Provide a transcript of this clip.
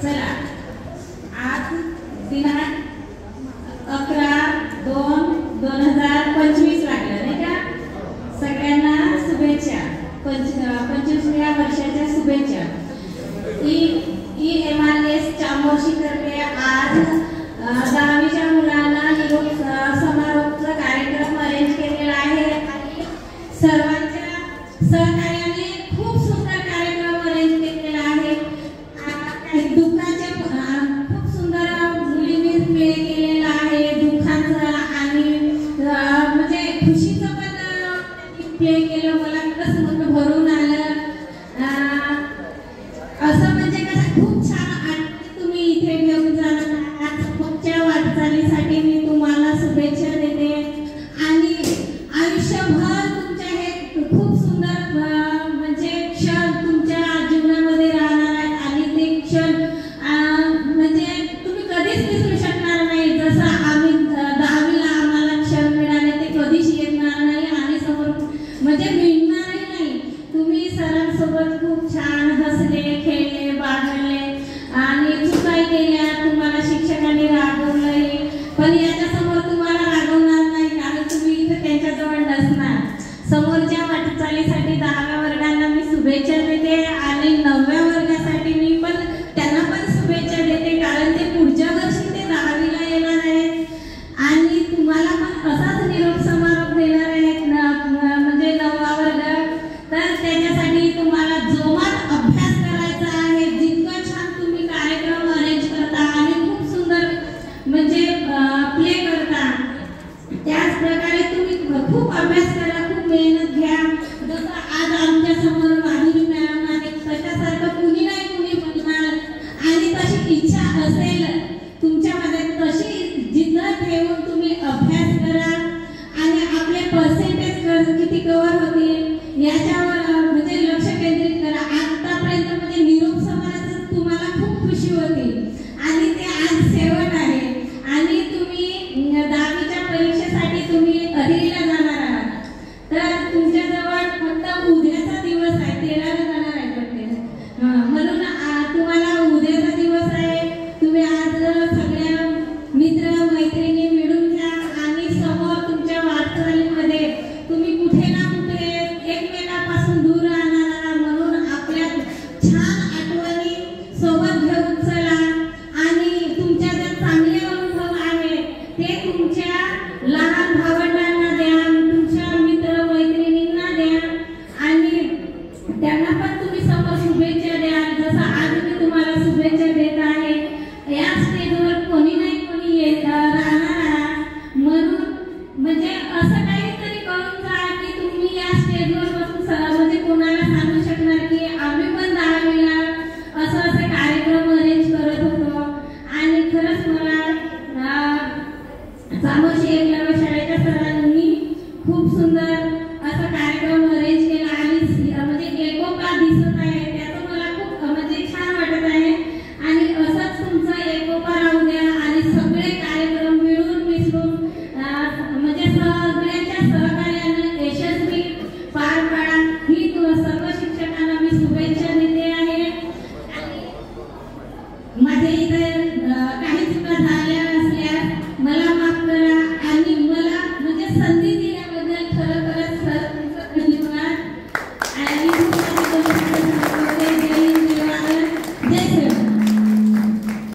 चला आज दिनांक 11/2/2025 लागलं नाही का? सगळ्यांना शुभेच्छा, 25व्या वर्षाच्या शुभेच्छा। EMRS चामोर्शीतर्फे आज 10वीच्या मुलांना निरोप समारोपचा कार्यक्रम अरेंज केलेला आहे आणि सर्वांच्या सहकार्याने खूप सुंदर कार्यक्रम अरेंज केलेला आहे। दुःखाचे खूप सुंदर मुलींनी प्ले केलेला आहे, दुःखाचा आणि म्हणजे खुशीचं पण प्ले केलं। मला कसं मन भरून आलं, असं म्हणजे कसं खूप छान